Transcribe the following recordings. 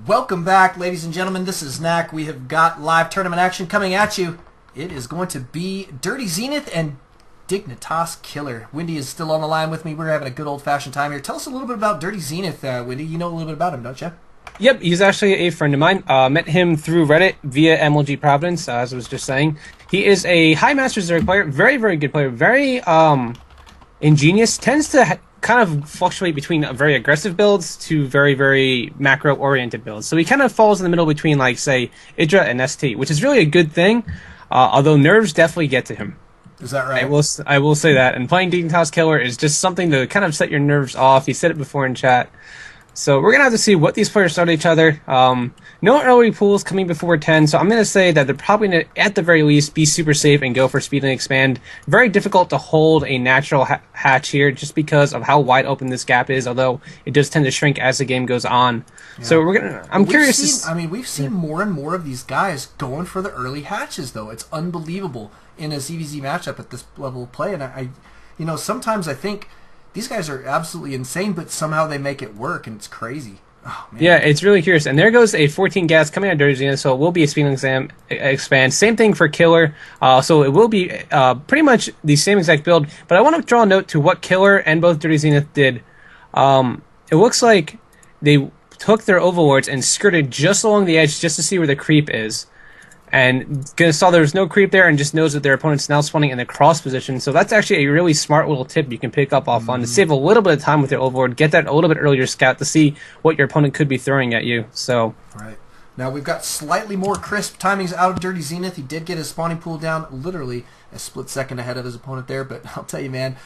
Welcome back, ladies and gentlemen. This is Knack. We have got live tournament action coming at you. It is going to be DirtyZenith and DignitasKiLLeR. Wendy is still on the line with me. We're having a good old-fashioned time here. Tell us a little bit about DirtyZenith, Wendy. You know a little bit about him, don't you? Yep, he's actually a friend of mine. Met him through Reddit via MLG Providence, as I was just saying. He is a high Master Zerg player, very, very good player, very ingenious, tends to kind of fluctuate between very aggressive builds to very, very macro-oriented builds. So he kind of falls in the middle between, like, say, Idra and ST, which is really a good thing, although nerves definitely get to him. Is that right? I will say that. And playing DignitasKiLLeR is just something to kind of set your nerves off. He said it before in chat. So we're going to have to see what these players start each other. No early pools coming before 10, so I'm going to say that they're probably going to, at the very least, be super safe and go for speed and expand. Very difficult to hold a natural hatch here just because of how wide open this gap is, although it does tend to shrink as the game goes on. Yeah. So I'm curious. We've seen more and more of these guys going for the early hatches, though. It's unbelievable in a ZvZ matchup at this level of play, and I sometimes I think these guys are absolutely insane, but somehow they make it work, and it's crazy. Oh, man. Yeah, it's really curious. And there goes a 14 gas coming out of DirtyZenith, so it will be a speed and expand. Same thing for KiLLeR, so it will be pretty much the same exact build. But I want to draw a note to what KiLLeR and both DirtyZenith did. It looks like they took their overlords and skirted just along the edge just to see where the creep is. And saw there was no creep there and just knows that their opponent's now spawning in the cross position. So that's actually a really smart little tip you can pick up off on to save a little bit of time with your overlord. Get that a little bit earlier scout to see what your opponent could be throwing at you. So right. Now we've got slightly more crisp timings out of DirtyZenith. He did get his spawning pool down literally a split second ahead of his opponent there. But I'll tell you, man,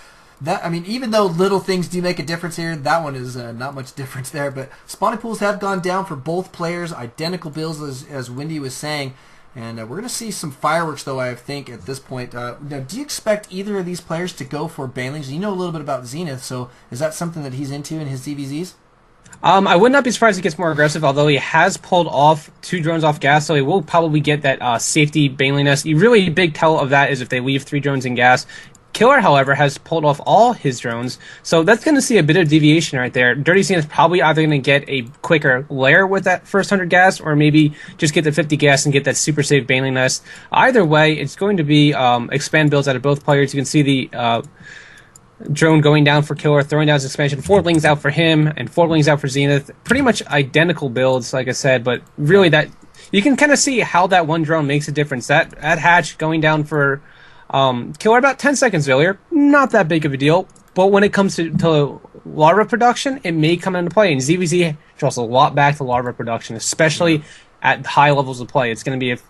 even though little things do make a difference here, that one is not much difference there. But spawning pools have gone down for both players. Identical builds, as Wendy was saying. And we're going to see some fireworks, though, I think, at this point. Now, do you expect either of these players to go for banelings? You know a little bit about Zenith, so is that something that he's into in his ZvZs? I would not be surprised if he gets more aggressive, although he has pulled off 2 drones off gas, so he will probably get that safety baneling nest. A really big tell of that is if they leave 3 drones in gas. KiLLeR, however, has pulled off all his drones, so that's going to see a bit of deviation right there. DirtyZenith is probably either going to get a quicker lair with that first 100 gas, or maybe just get the 50 gas and get that super safe baneling nest. Either way, it's going to be expand builds out of both players. You can see the drone going down for KiLLeR, throwing down his expansion, 4 lings out for him, and 4 lings out for Zenith. Pretty much identical builds, like I said, but really that you can kind of see how that one drone makes a difference. That hatch going down for KiLLeR about 10 seconds earlier, not that big of a deal, but when it comes to larva production, it may come into play, and ZvZ draws a lot back to larva production, especially at high levels of play. It's going to be if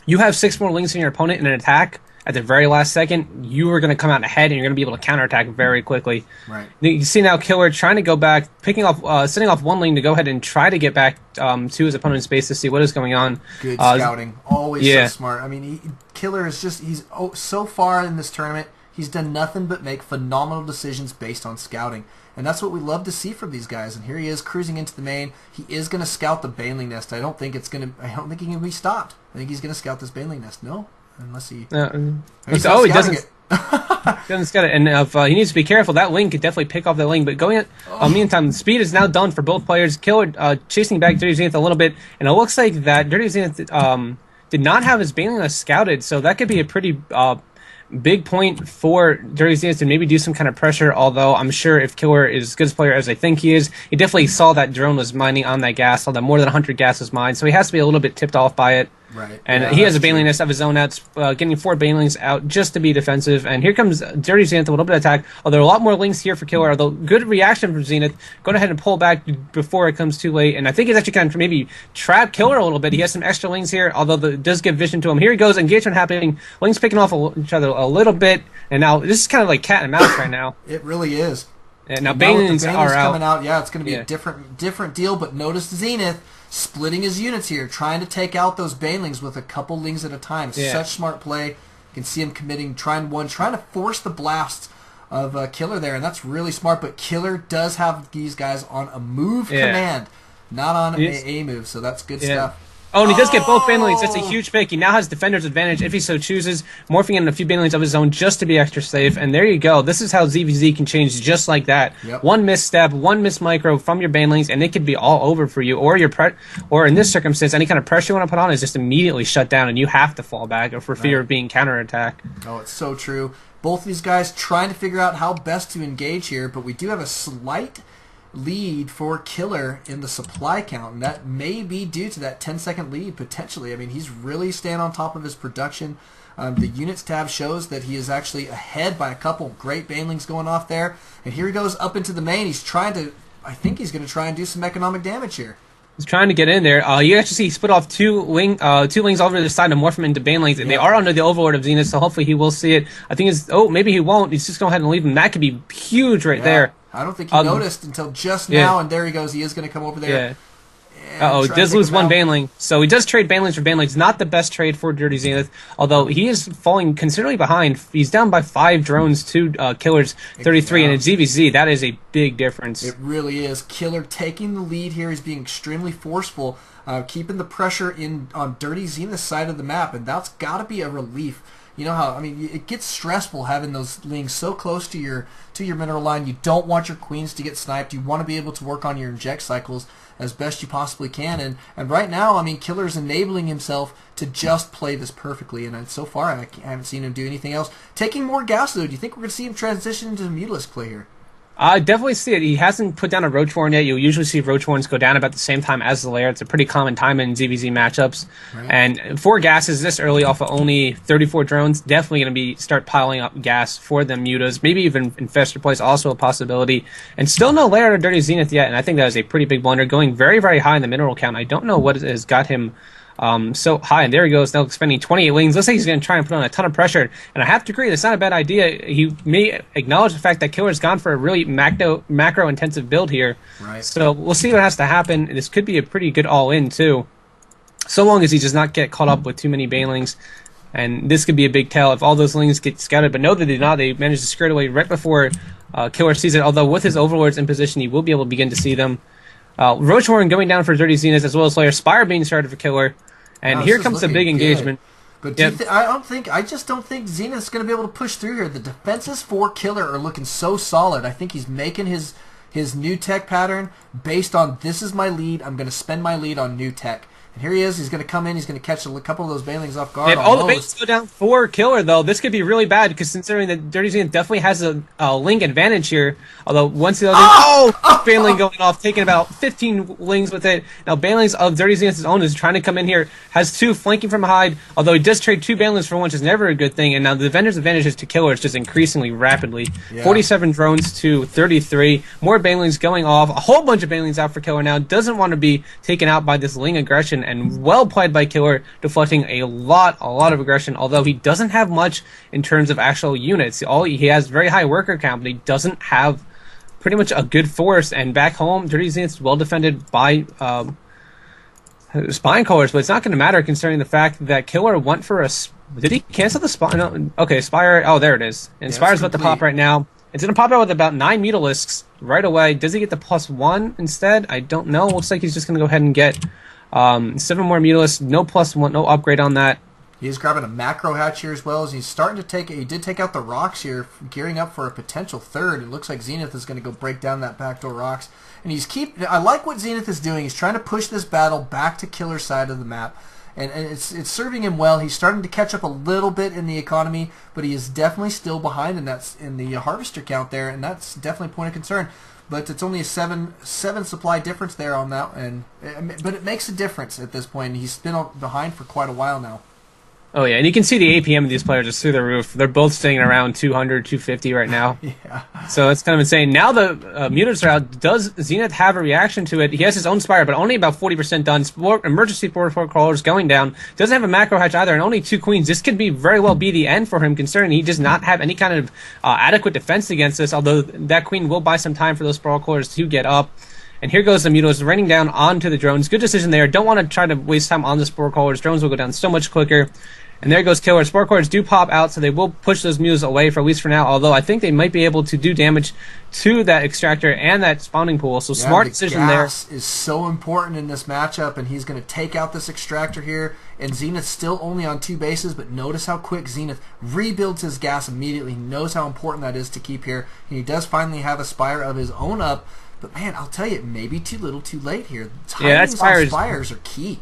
you have 6 more lings in your opponent in an attack at the very last second, you are going to come out ahead, and you're going to be able to counterattack very quickly. Right. You can see now KiLLeR trying to go back, setting off 1 ling to go ahead and try to get back to his opponent's base to see what is going on. Good scouting. Always so smart. I mean, KiLLeR is just, so far in this tournament, he's done nothing but make phenomenal decisions based on scouting. And that's what we love to see from these guys. And here he is cruising into the main. He is going to scout the baneling nest. I don't think he can be stopped. I think he's going to scout this baneling nest. No? Unless he... he doesn't. Doesn't scout it, and if he needs to be careful, that ling could definitely pick off that ling. But going at meantime, speed is now done for both players. KiLLeR chasing back DirtyZenith a little bit, and it looks like that DirtyZenith did not have his baneling nest scouted, so that could be a pretty big point for DirtyZenith to maybe do some kind of pressure. Although I'm sure if KiLLeR is as good a player as I think he is, he definitely saw that drone was mining on that gas, saw that more than 100 gas was mined, so he has to be a little bit tipped off by it. Right. And he has a baneling nest of his own out, getting 4 banelings out just to be defensive. And here comes DirtyZenith, a little bit of attack. Although a lot more lings here for KiLLeR. Although good reaction from Zenith. Going ahead and pull back before it comes too late. And I think he's actually kind of maybe trap KiLLeR a little bit. He has some extra lings here, although it does give vision to him. Here he goes, engagement happening. Lings picking off each other a little bit. And now this is kind of like cat and mouse right now. It really is. And now banelings are out. Coming out. Yeah, it's going to be a different deal. But notice Zenith splitting his units here, trying to take out those banelings with a couple lings at a time. Such smart play. You can see him committing, trying to force the blasts of KiLLeR there, and that's really smart. But KiLLeR does have these guys on a move command, not on a move, so that's good stuff. Oh, and he does get both banelings. That's a huge pick. He now has defender's advantage if he so chooses, morphing in a few banelings of his own just to be extra safe. And there you go. This is how ZvZ can change just like that. Yep. One misstep, one miss micro from your banelings, and it could be all over for you. Or or in this circumstance, any kind of pressure you want to put on is just immediately shut down, and you have to fall back or for fear of being counterattacked. Oh, it's so true. Both of these guys trying to figure out how best to engage here, but we do have a slight lead for KiLLeR in the supply count, and that may be due to that 10-second lead potentially. I mean, he's really staying on top of his production. The units tab shows that he is actually ahead by a couple. Great banelings going off there, and here he goes up into the main. He's trying to, I think he's going to try and do some economic damage here. He's trying to get in there. You actually see he split off two wings over the side to morph them into banelings, and they are under the Overlord of Zenith, so hopefully he will see it. I think it's, oh, maybe he won't. He's just going to go ahead and leave him. That could be huge right there. I don't think he noticed until just now, and there he goes. He is going to come over there. Uh-oh, he does lose one baneling. So he does trade banelings for banelings. Not the best trade for DirtyZenith, although he is falling considerably behind. He's down by 5 drones to KiLLeR's 33, and in ZvZ, that is a big difference. It really is. KiLLeR taking the lead here. He's being extremely forceful, keeping the pressure on DirtyZenith's side of the map, and that's got to be a relief. You know how, I mean, it gets stressful having those lings so close to your mineral line. You don't want your queens to get sniped. You want to be able to work on your inject cycles as best you possibly can. And right now, I mean, KiLLeR's enabling himself to just play this perfectly. And so far, I haven't seen him do anything else. Taking more gas, though. Do you think we're going to see him transition into Mutalisk play here? I definitely see it. He hasn't put down a Roach Warren yet. You'll usually see Roach Warrens go down about the same time as the Lair. It's a pretty common time in ZvZ matchups. Right. And 4 gases this early off of only 34 drones, definitely going to start piling up gas for them mutas. Maybe even Infestor plays also a possibility. And still no Lair or DirtyZenith yet, and I think that is a pretty big blunder. Going very, very high in the mineral count. I don't know what has got him so high, and there he goes, now spending 28 wings. Looks like he's going to try and put on a ton of pressure, and I have to agree, that's not a bad idea. He may acknowledge the fact that KiLLeR's gone for a really macro-intensive build here. Right. So we'll see what has to happen. This could be a pretty good all-in, too, so long as he does not get caught up with too many banelings. And this could be a big tell if all those lings get scouted, but no, they did not. They managed to skirt away right before KiLLeR sees it, although with his Overlords in position, he will be able to begin to see them. Roach Warren going down for DirtyZenith, as well as Lair. Spire being started for KiLLeR. And here comes the big engagement. But I just don't think Zenith's going to be able to push through here. The defenses for KiLLeR are looking so solid. I think he's making his new tech pattern based on, this is my lead, I'm going to spend my lead on new tech. And here he is. He's going to come in. He's going to catch a couple of those banelings off guard. All the banelings go down for KiLLeR, though. This could be really bad, because considering that DirtyZenith definitely has a link advantage here. Although once the other baneling going off, taking about 15 lings with it. Now banelings of DirtyZenith's own is trying to come in here. Has 2 flanking from behind. Although he does trade 2 banelings for 1, which is never a good thing. And now the vendor's advantage is to KiLLeR is just increasingly rapidly. Yeah. 47 drones to 33. More banelings going off. A whole bunch of banelings out for KiLLeR now. Doesn't want to be taken out by this ling aggression, and well played by KiLLeR, deflecting a lot of aggression, although he doesn't have much in terms of actual units. He has very high worker count, but he doesn't have pretty much a good force. And back home, DirtyZenith is well defended by Spine Callers, but it's not going to matter considering the fact that KiLLeR went for a... Did he cancel the Spire? No, okay, Spire... Oh, there it is. And Spire's about to pop right now. It's going to pop out with about 9 Mutalisks right away. Does he get the +1 instead? I don't know. Looks like he's just going to go ahead and get 7 more Mutalisks. No +1, no upgrade on that. He's grabbing a macro hatch here as well as he's starting to take... He did take out the rocks here, gearing up for a potential third. It looks like Zenith is going to go break down that backdoor rocks. And I like what Zenith is doing. He's trying to push this battle back to KiLLeR's side of the map. And it's serving him well. He's starting to catch up a little bit in the economy, but he is definitely still behind in the harvester count there, and that's definitely a point of concern. But it's only a 7 supply difference there on that, but it makes a difference at this point. He's been behind for quite a while now. Oh, yeah, and you can see the APM of these players is through the roof. They're both staying around 200, 250 right now. Yeah. So it's kind of insane. Now the mutants are out. Does Zenith have a reaction to it? He has his own Spire, but only about 40% done. Emergency port crawlers going down. Doesn't have a macro hatch either, and only 2 queens. This could very well be the end for him, considering he does not have any kind of adequate defense against this, although that queen will buy some time for those sprawl crawlers to get up. And here goes the Mutals raining down onto the drones. Good decision there. Don't want to try to waste time on the spore crawlers. Drones will go down so much quicker. And there goes Killer. Spore Cores do pop out, so they will push those mules away for at least for now, although I think they might be able to do damage to that extractor and that spawning pool. So smart decision there. Gas is so important in this matchup, and he's going to take out this extractor here. And Zenith's still only on 2 bases, but notice how quick Zenith rebuilds his gas immediately. He knows how important that is to keep here. And he does finally have a Spire of his own up. But man, I'll tell you, it may be too little too late here. Yeah, Timings on Spires are key.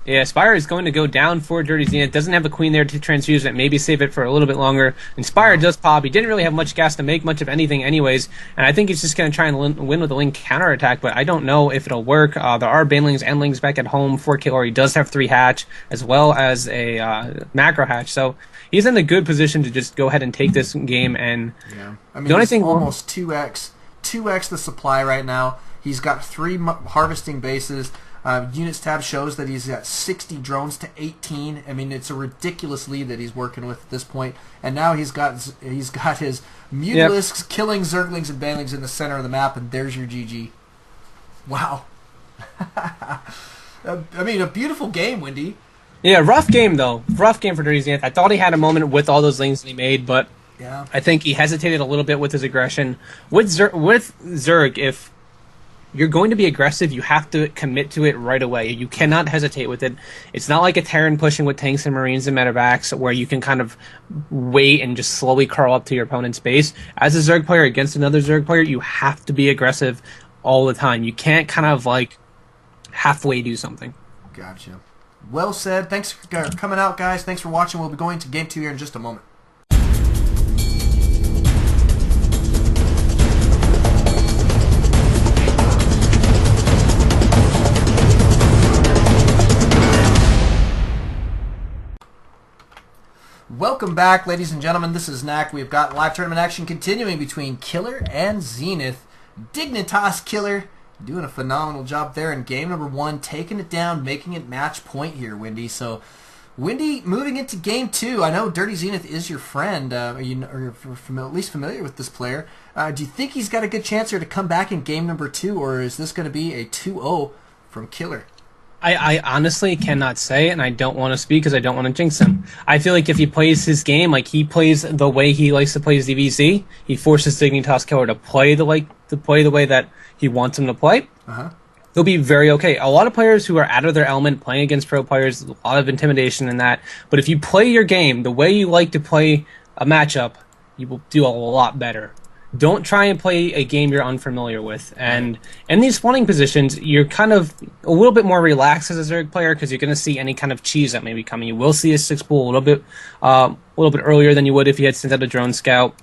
Yeah, Spire is going to go down for DirtyZenith. Doesn't have a queen there to transfuse it. Maybe save it for a little bit longer. And Spire does pop. He didn't really have much gas to make much of anything anyways. And I think he's just going to try and win with a Link counterattack, but I don't know if it'll work. There are Banelings and Lings back at home for Killer. He does have 3 hatch as well as a macro hatch. So he's in a good position to just go ahead and take this game. And yeah, I mean, he's almost 2x the supply right now. He's got 3 harvesting bases. Units tab shows that he's got 60 drones to 18. I mean, it's a ridiculous lead that he's working with at this point. And now he's got his Mutalisks killing Zerglings and Banelings in the center of the map, and there's your GG. Wow. I mean, a beautiful game, Wendy. Yeah, rough game though. Rough game for DirtyZenith. I thought he had a moment with all those lanes that he made, but yeah, I think he hesitated a little bit with his aggression. With Zerg, if you're going to be aggressive, you have to commit to it right away. You cannot hesitate with it. It's not like a Terran pushing with tanks and Marines and medevacs where you can kind of wait and just slowly curl up to your opponent's base. As a Zerg player against another Zerg player, you have to be aggressive all the time. You can't kind of like halfway do something. Gotcha. Well said. Thanks for coming out, guys. Thanks for watching. We'll be going to Game 2 here in just a moment. Welcome back, ladies and gentlemen. This is Knack. We've got live tournament action continuing between Killer and Zenith. DignitasKiLLeR doing a phenomenal job there in game number 1, taking it down, making it match point here, Wendy. So, Wendy, moving into game 2, I know DirtyZenith is your friend. You're at least familiar with this player. Do you think he's got a good chance here to come back in game number 2, or is this going to be a 2-0 from Killer? I honestly cannot say, and I don't want to speak because I don't want to jinx him. I feel like if he plays his game like he plays the way he likes to play ZvZ, he forces DignitasKiLLeR to play the way that he wants him to play. He'll be very okay. A lot of players who are out of their element playing against pro players, a lot of intimidation in that. But if you play your game the way you like to play a matchup, you will do a lot better. Don't try and play a game you're unfamiliar with. And in these spawning positions, you're kind of a little bit more relaxed as a Zerg player because you're going to see any kind of cheese that may be coming. You will see a 6 pool a little bit earlier than you would if you had sent out a drone scout.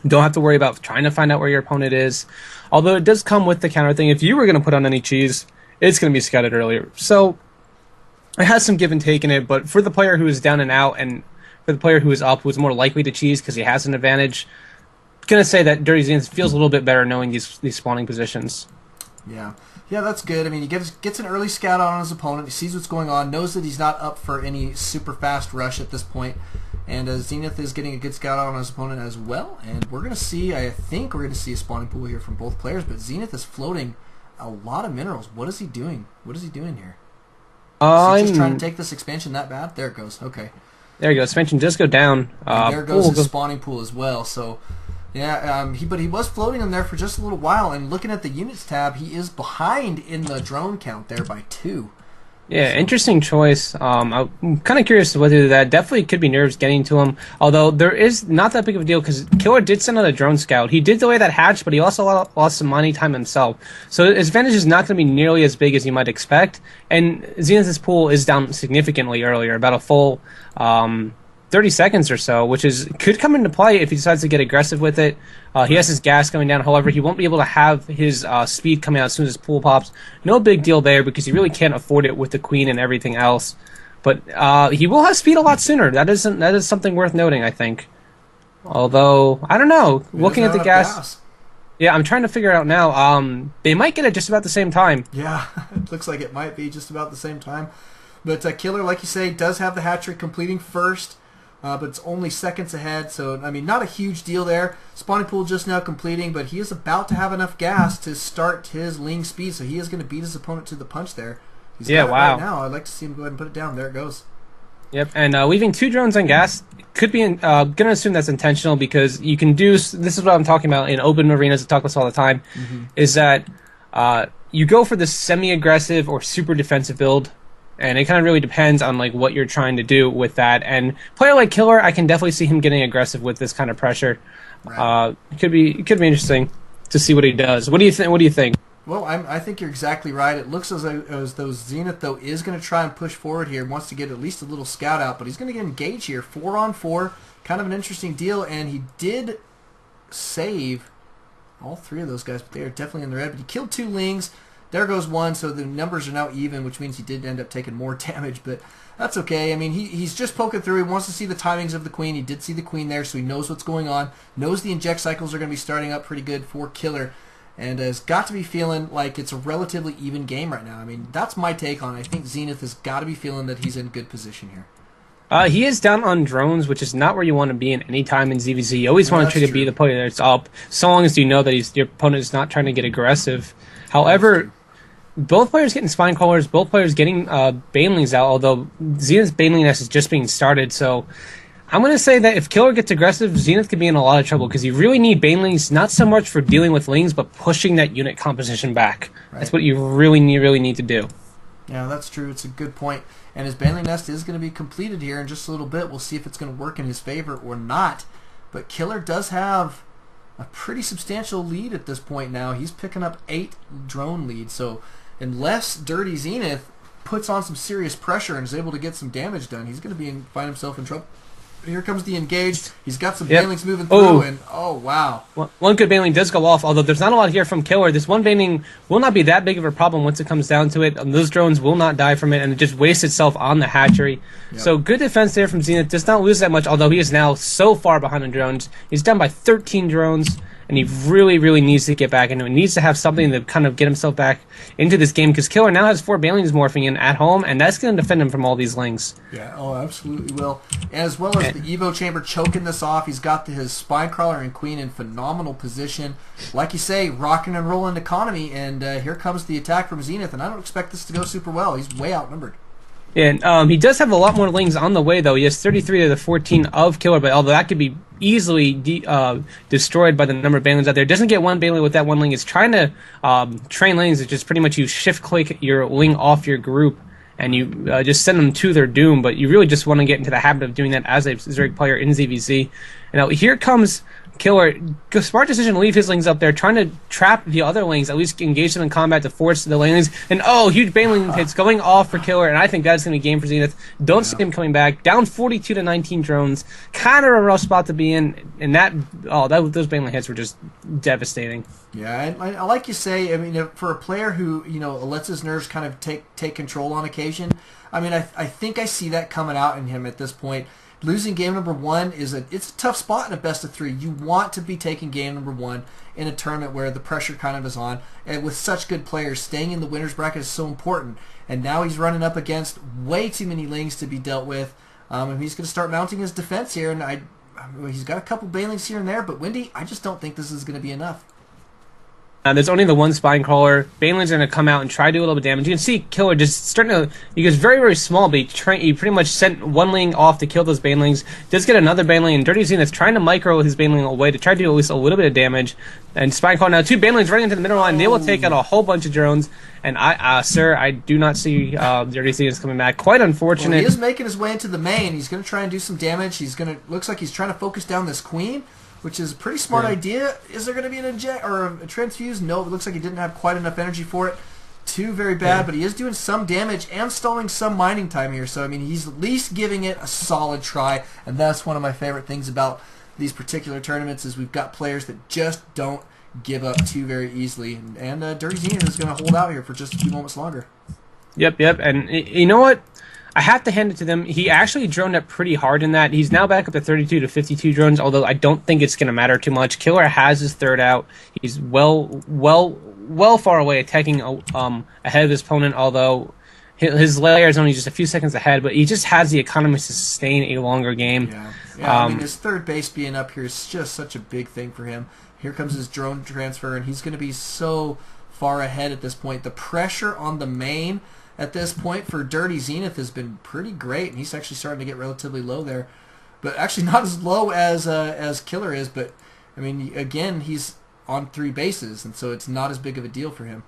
Don't have to worry about trying to find out where your opponent is. Although it does come with the counter thing. If you were going to put on any cheese, it's going to be scouted earlier. So it has some give and take in it. But for the player who is down and out and for the player who is up, who's more likely to cheese because he has an advantage, going to say that DirtyZenith feels a little bit better knowing these spawning positions. Yeah, that's good. I mean, he gets an early scout out on his opponent. He sees what's going on, knows that he's not up for any super fast rush at this point. And Zenith is getting a good scout out on his opponent as well. And we're going to see, I think we're going to see a spawning pool here from both players. But Zenith is floating a lot of minerals. What is he doing? What is he doing here? Is he just trying to take this expansion that bad? There it goes. Okay. There you go. Expansion does go down. And there goes his spawning pool as well. So, yeah, but he was floating them there for just a little while. And looking at the units tab, he is behind in the drone count there by 2. Yeah, interesting choice. I'm kind of curious whether that definitely could be nerves getting to him. Although there is not that big of a deal because Killer did send out a drone scout. He did delay that hatch, but he also lost some money time himself. So his advantage is not going to be nearly as big as you might expect. And Zenith's pool is down significantly earlier, about a full 30 seconds or so, which could come into play if he decides to get aggressive with it. He has his gas going down. However, he won't be able to have his speed coming out as soon as his pool pops. No big deal there because he really can't afford it with the queen and everything else. But he will have speed a lot sooner. That is something worth noting, I think. Although, I don't know. Looking at the gas. Yeah, I'm trying to figure it out now. They might get it just about the same time. Yeah, it looks like it might be just about the same time. But Killer, like you say, does have the hatchery completing first. But it's only seconds ahead, so, I mean, not a huge deal there. Spawning pool just now completing, but he is about to have enough gas to start his Ling speed, so he is going to beat his opponent to the punch there. He's got it right now. I'd like to see him go ahead and put it down. There it goes. Yep, and leaving 2 drones on gas could be going to assume that's intentional because you can do this is what I'm talking about in open arenas. I talk about this all the time. Is that you go for the semi-aggressive or super defensive build, and it kind of really depends on like what you're trying to do with that. And player like KiLLeR, I can definitely see him getting aggressive with this kind of pressure. Right. It could be interesting to see what he does. What do you think? What do you think? Well, I think you're exactly right. It looks as though Zenith, though, is going to try and push forward here, wants to get at least a little scout out, but he's going to get engaged here. 4-on-4, kind of an interesting deal, and he did save all 3 of those guys, but they are definitely in the red. But he killed 2 Lings. There goes 1, so the numbers are now even, which means he did end up taking more damage, but that's okay. I mean, he's just poking through. He wants to see the timings of the Queen. He did see the Queen there, so he knows what's going on, knows the inject cycles are going to be starting up pretty good for KiLLeR, and has got to be feeling like it's a relatively even game right now. I mean, that's my take on it. I think Zenith has got to be feeling that he's in good position here. He is down on drones, which is not where you want to be in any time in ZvZ. You always want to try to be the player that's up, so long as you know that your opponent is not trying to get aggressive. However, both players getting spine crawlers, both players getting banelings out, although Zenith's baneling nest is just being started, so I'm going to say that if KiLLeR gets aggressive, Zenith could be in a lot of trouble because you really need banelings, not so much for dealing with Lings, but pushing that unit composition back. Right. That's what you really need to do. Yeah, that's true. It's a good point. And his baneling nest is going to be completed here in just a little bit. We'll see if it's going to work in his favor or not. But KiLLeR does have a pretty substantial lead at this point now. He's picking up 8 drone leads. So unless DirtyZenith puts on some serious pressure and is able to get some damage done, he's going to find himself in trouble. Here comes the engaged. He's got some banelings moving through, and oh wow! One good baneling does go off, although there's not a lot here from KiLLeR. This one baneling will not be that big of a problem once it comes down to it. Those drones will not die from it, and it just wastes itself on the hatchery. Yep. So good defense there from Zenith. Does not lose that much, although he is now so far behind on drones. He's down by 13 drones. And he really needs to get back into it. He needs to have something to kind of get himself back into this game because KiLLeR now has 4 banelings morphing in at home, and that's going to defend him from all these Lings. Yeah, oh, absolutely will. As well as the Evo Chamber choking this off, he's got his Spine Crawler and Queen in phenomenal position. Like you say, rocking and rolling economy, and here comes the attack from Zenith, and I don't expect this to go super well. He's way outnumbered. And he does have a lot more Lings on the way, though. He has 33 to the 14 of KiLLeR, but although that could be easily destroyed by the number of banelings out there. Doesn't get one baneling with that one Ling. Is trying to train Lings. It's just pretty much you shift-click your Ling off your group, and you just send them to their doom, but you really just want to get into the habit of doing that as a Zerg player in ZvZ. And now here comes KiLLeR. Smart decision to leave his Lings up there, trying to trap the other Lings, at least engage them in combat to force the Lings. And oh, huge baneling hits going off for KiLLeR, and I think that's going to be a game for Zenith. Don't see him coming back. Down 42 to 19 drones. Kind of a rough spot to be in, and those baneling hits were just devastating. Yeah, and I like you say, I mean, for a player who, lets his nerves kind of take control on occasion, I mean, I think I see that coming out in him at this point. Losing game number 1 it's a tough spot in a best of 3. You want to be taking game number 1 in a tournament where the pressure kind of is on, and with such good players, staying in the winners bracket is so important. And now he's running up against way too many Lings to be dealt with, and he's going to start mounting his defense here. And he's got a couple banelings here and there, but Windy, I just don't think this is going to be enough. There's only the one Spine Crawler. Banelings are going to come out and try to do a little bit of damage. You can see KiLLeR just starting to... He goes very small, but he pretty much sent one Ling off to kill those Banelings. Does get another Baneling, and DirtyZenith trying to micro his Baneling away to try to do at least a little bit of damage. And Spine Crawler now, 2 Banelings running into the middle line. They will take out a whole bunch of drones. And I do not see DirtyZenith coming back. Quite unfortunate. Well, he is making his way into the main. He's going to try and do some damage. Looks like he's trying to focus down this Queen, which is a pretty smart idea. Is there going to be an inject or a transfuse? No, it looks like he didn't have quite enough energy for it. Too very bad, but he is doing some damage and stalling some mining time here. So, I mean, he's at least giving it a solid try, and that's one of my favorite things about these particular tournaments is we've got players that just don't give up too very easily. And DirtyZenith is going to hold out here for just a few moments longer. Yep. And you know what? I have to hand it to them. He actually droned up pretty hard in that. He's now back up to 32 to 52 drones, although I don't think it's going to matter too much. KiLLeR has his third out. He's well far away, attacking ahead of his opponent, although his layer is only just a few seconds ahead, but he just has the economy to sustain a longer game. Yeah. I mean, his third base being up here is just such a big thing for him. Here comes his drone transfer, and he's going to be so far ahead at this point. The pressure on the main at this point for DirtyZenith has been pretty great, and he's actually starting to get relatively low there. But actually not as low as KiLLeR is, but I mean, again, he's on 3 bases, and so it's not as big of a deal for him.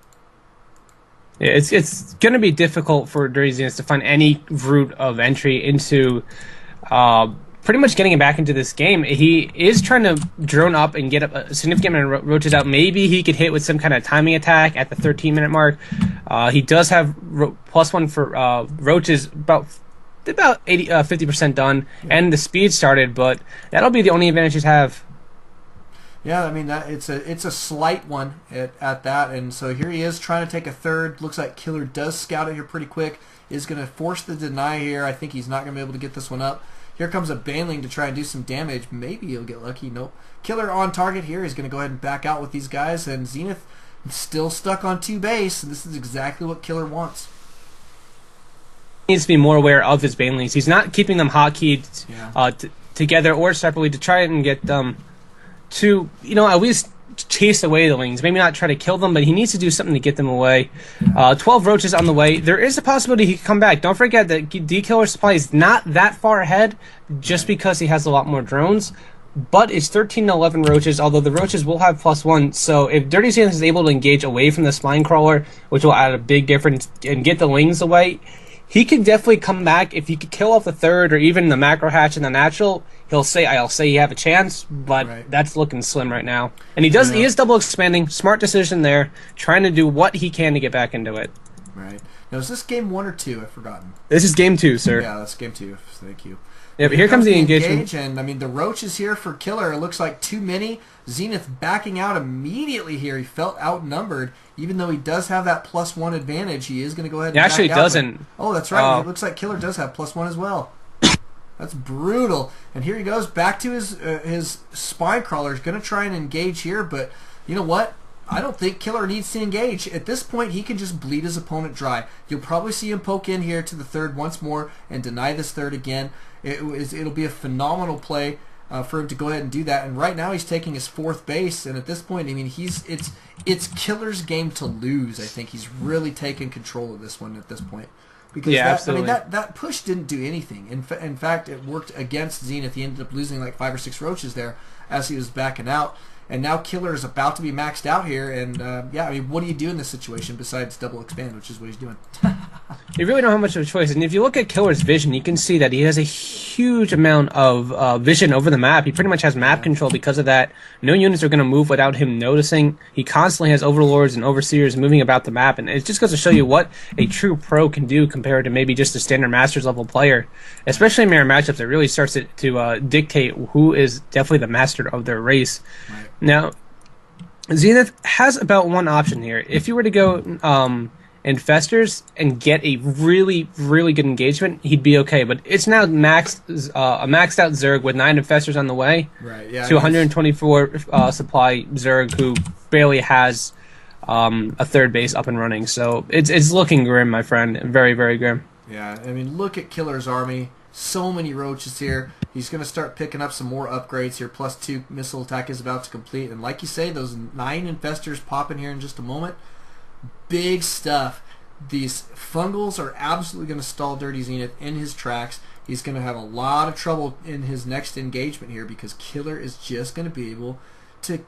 Yeah, it's going to be difficult for DirtyZenith to find any route of entry into pretty much getting him back into this game. He is trying to drone up and get a significant amount of roaches out. Maybe he could hit with some kind of timing attack at the 13-minute mark. He does have +1 for roaches, about 50% done, and the speed started, but that'll be the only advantage he's have. Yeah, I mean that it's a slight one at that, and so here he is trying to take a third. Looks like KiLLeR does scout it here pretty quick. Is going to force the deny here. I think he's not going to be able to get this one up. Here comes a Baneling to try and do some damage. Maybe he'll get lucky. Nope. KiLLeR on target here. He's going to go ahead and back out with these guys, and Zenith still stuck on 2 base, and this is exactly what KiLLeR wants. He needs to be more aware of his Banelings. He's not keeping them hotkeyed together or separately to try and get them to, at least chase away the Lings. Maybe not try to kill them, but he needs to do something to get them away. 12 roaches on the way. There is a possibility he can come back. Don't forget that DKILLER's supply is not that far ahead just because he has a lot more drones, but it's 13 to 11 roaches, although the roaches will have +1. So if DirtyZenith is able to engage away from the spine crawler, which will add a big difference, and get the Lings away, he could definitely come back. If he could kill off the third or even the macro hatch and the natural, I'll say you have a chance, but that's looking slim right now. And he is double expanding. Smart decision there, trying to do what he can to get back into it. Right. Now, is this game 1 or 2? I've forgotten. This is game 2, sir. Yeah, that's game 2. Thank you. Yeah, but here comes the engagement. And I mean, the roaches here for KiLLeR, it looks like too many. Zenith backing out immediately here. He felt outnumbered. Even though he does have that +1 advantage, he is going to go ahead and back actually out. doesn't. Oh, that's right. It looks like KiLLeR does have +1 as well. That's brutal. And here he goes back to his spine crawler. He's going to try and engage here, but you know what? I don't think KiLLeR needs to engage. At this point, he can just bleed his opponent dry. You'll probably see him poke in here to the third once more and deny this third again. It'll be a phenomenal play for him to go ahead and do that. And right now, he's taking his 4th base. And at this point, I mean, it's KiLLeR's game to lose. I think he's really taken control of this one at this point. Because absolutely. I mean, that push didn't do anything. In fact, it worked against Zenith. He ended up losing like 5 or 6 roaches there as he was backing out. And now KiLLeR is about to be maxed out here. And, I mean, what do you do in this situation besides double expand, which is what he's doing? You really don't have much of a choice. And if you look at KiLLeR's vision, you can see that he has a huge amount of vision over the map. He pretty much has map control because of that. No units are going to move without him noticing. He constantly has overlords and overseers moving about the map. And it just goes to show you what a true pro can do compared to maybe just a standard Masters level player. Especially in mirror matchups, it really starts to dictate who is definitely the master of their race. Right. Now, Zenith has about one option here. If you were to go Infestors and get a really, really good engagement, he'd be okay. But it's now a maxed out Zerg with 9 Infestors on the way to 124 supply Zerg, who barely has a third base up and running. So it's looking grim, my friend. Very, very grim. Yeah, I mean, look at KiLLeR's army. So many roaches here. He's going to start picking up some more upgrades here. +2 missile attack is about to complete. And like you say, those 9 Infestors pop in here in just a moment. Big stuff. These fungals are absolutely going to stall DirtyZenith in his tracks. He's going to have a lot of trouble in his next engagement here because KiLLeR is just going to be able to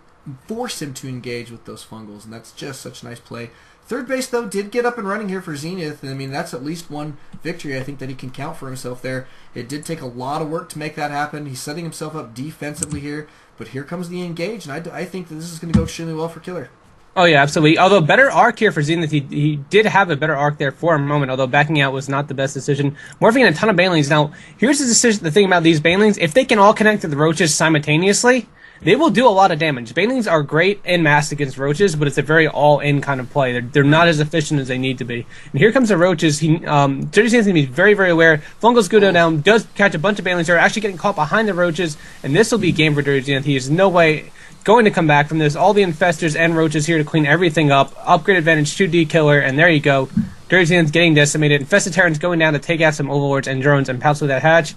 force him to engage with those fungals. And that's just such a nice play. Third base, though, did get up and running here for Zenith. And, I mean, that's at least one victory I think that he can count for himself there. It did take a lot of work to make that happen. He's setting himself up defensively here. But here comes the engage, and I think that this is going to go extremely well for KiLLeR. Oh, yeah, absolutely. Although better arc here for Zenith, he did have a better arc there for a moment, although backing out was not the best decision. Morphing in a ton of Banelings. Now, here's the thing about these Banelings. If they can all connect to the roaches simultaneously, they will do a lot of damage. Banelings are great in mass against roaches, but it's a very all-in kind of play. They're not as efficient as they need to be. And here comes the roaches. DirtyZenith's going to be very, very aware. Fungals go down, does catch a bunch of Banelings who are actually getting caught behind the roaches, and this will be a game for DirtyZenith. He is no way going to come back from this. All the Infestors and roaches here to clean everything up. Upgrade advantage to DKILLER, and there you go. DirtyZenith's getting decimated. Infested Terrans going down to take out some overlords and drones and pounce with that hatch.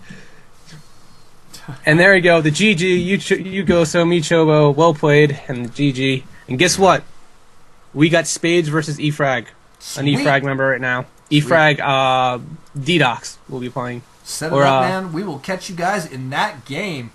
And there you go, the GG, you go so me Chobo, well played, and the GG. And guess what? We got Spades versus E-Frag. An E-Frag member right now. E-Frag, D-Docs will be playing. Set it up, man. We will catch you guys in that game.